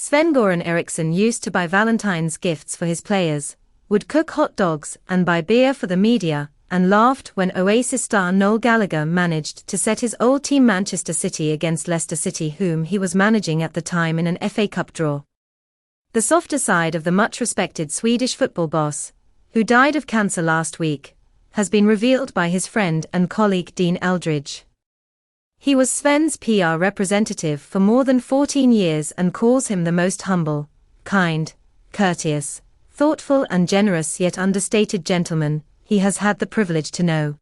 Sven Goran Eriksson used to buy Valentine's gifts for his players, would cook hot dogs and buy beer for the media, and laughed when Oasis star Noel Gallagher managed to set his old team Manchester City against Leicester City, whom he was managing at the time, in an FA Cup draw. The softer side of the much-respected Swedish football boss, who died of cancer last week, has been revealed by his friend and colleague Dean Eldredge. He was Sven's PR representative for more than 14 years and calls him the most humble, kind, courteous, thoughtful and generous yet understated gentleman he has had the privilege to know.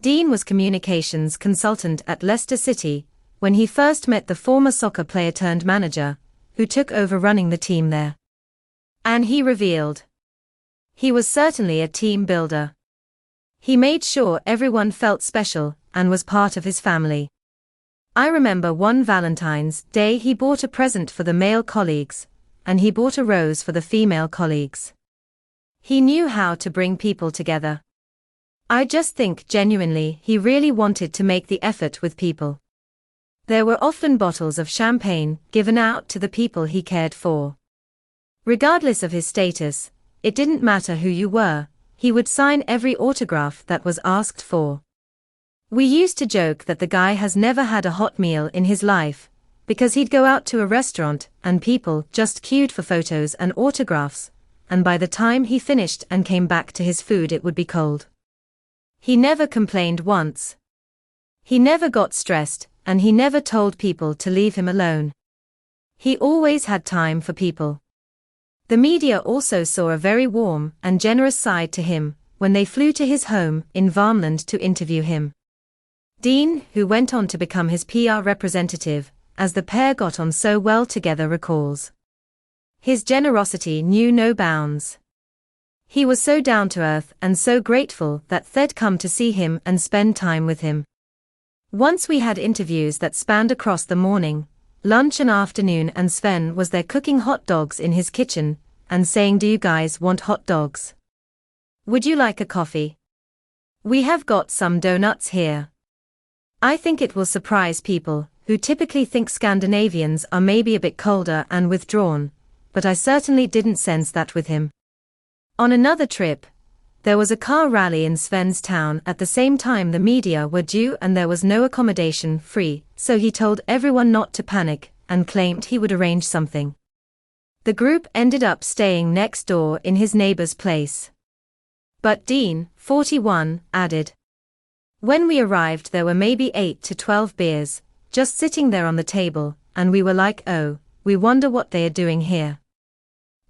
Dean was communications consultant at Leicester City when he first met the former soccer player turned manager, who took over running the team there. And he revealed, he was certainly a team builder. He made sure everyone felt special and was part of his family. I remember one Valentine's Day he bought a present for the male colleagues, and he bought a rose for the female colleagues. He knew how to bring people together. I just think genuinely he really wanted to make the effort with people. There were often bottles of champagne given out to the people he cared for. Regardless of his status, it didn't matter who you were, he would sign every autograph that was asked for. We used to joke that the guy has never had a hot meal in his life, because he'd go out to a restaurant and people just queued for photos and autographs, and by the time he finished and came back to his food it would be cold. He never complained once. He never got stressed, and he never told people to leave him alone. He always had time for people. The media also saw a very warm and generous side to him when they flew to his home in Värmland to interview him. Dean, who went on to become his PR representative, as the pair got on so well together, recalls, his generosity knew no bounds. He was so down to earth and so grateful that they'd come to see him and spend time with him. Once we had interviews that spanned across the morning, lunch and afternoon, and Sven was there cooking hot dogs in his kitchen and saying, "Do you guys want hot dogs? Would you like a coffee? We have got some donuts here." I think it will surprise people who typically think Scandinavians are maybe a bit colder and withdrawn, but I certainly didn't sense that with him. On another trip, there was a car rally in Sven's town at the same time the media were due, and there was no accommodation free, so he told everyone not to panic and claimed he would arrange something. The group ended up staying next door in his neighbor's place. But Dean, 41, added, "When we arrived there were maybe 8 to 12 beers, just sitting there on the table, and we were like, oh, we wonder what they are doing here."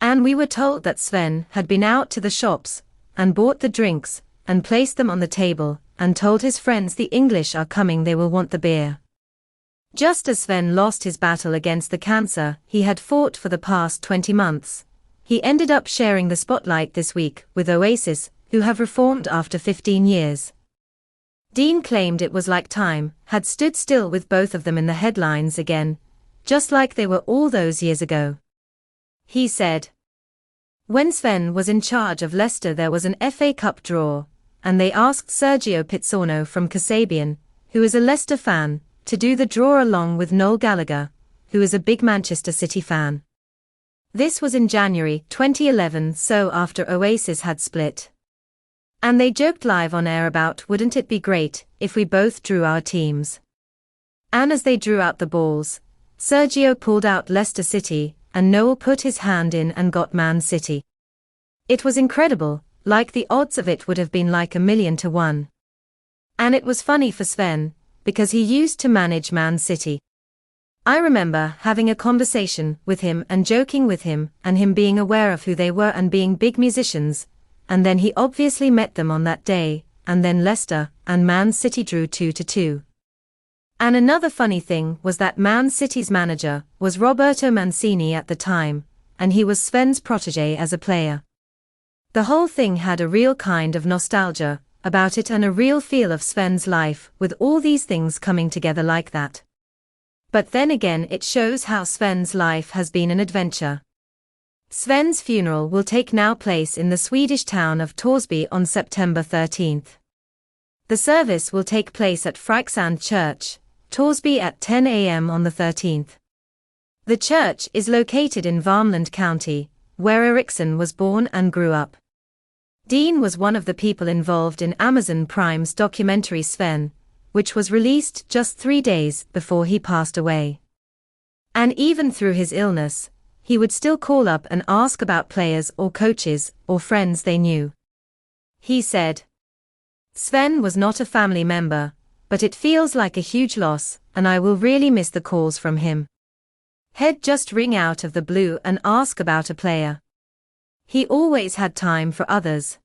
And we were told that Sven had been out to the shops and bought the drinks and placed them on the table and told his friends, "The English are coming, they will want the beer." Just as Sven lost his battle against the cancer he had fought for the past 20 months, he ended up sharing the spotlight this week with Oasis, who have reformed after 15 years. Dean claimed it was like time had stood still with both of them in the headlines again, just like they were all those years ago. He said, "When Sven was in charge of Leicester there was an FA Cup draw, and they asked Sergio Pizzorno from Kasabian, who is a Leicester fan, to do the draw along with Noel Gallagher, who is a big Manchester City fan. This was in January 2011, so after Oasis had split. And they joked live on air about, wouldn't it be great if we both drew our teams? And as they drew out the balls, Sergio pulled out Leicester City, and Noel put his hand in and got Man City. It was incredible, like the odds of it would have been like 1,000,000 to 1. And it was funny for Sven, because he used to manage Man City. I remember having a conversation with him and joking with him and him being aware of who they were and being big musicians, and then he obviously met them on that day, and then Leicester and Man City drew 2-2. And another funny thing was that Man City's manager was Roberto Mancini at the time, and he was Sven's protégé as a player. The whole thing had a real kind of nostalgia about it and a real feel of Sven's life with all these things coming together like that. But then again it shows how Sven's life has been an adventure. Sven's funeral will take now place in the Swedish town of Torsby on September 13th. The service will take place at Fryksand Church, Torsby at 10 a.m. on the 13th. The church is located in Värmland County, where Eriksson was born and grew up. Dean was one of the people involved in Amazon Prime's documentary Sven, which was released just 3 days before he passed away. And even through his illness, he would still call up and ask about players or coaches or friends they knew. He said, "Sven was not a family member, but it feels like a huge loss, and I will really miss the calls from him. He'd just ring out of the blue and ask about a player. He always had time for others.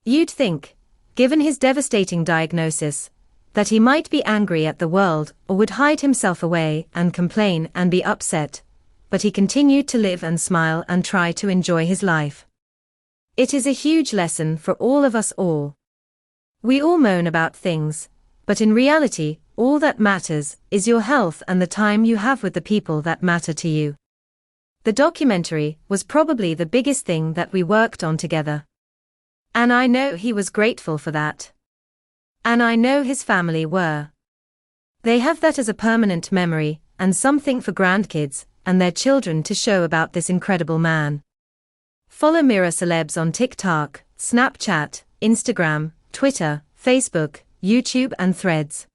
You'd think, given his devastating diagnosis, that he might be angry at the world or would hide himself away and complain and be upset, but he continued to live and smile and try to enjoy his life. It is a huge lesson for all of us all. We all moan about things, but in reality, all that matters is your health and the time you have with the people that matter to you." The documentary was probably the biggest thing that we worked on together. And I know he was grateful for that. And I know his family were. They have that as a permanent memory, and something for grandkids and their children to show about this incredible man. Follow Mirror Celebs on TikTok, Snapchat, Instagram, Twitter, Facebook, YouTube and Threads.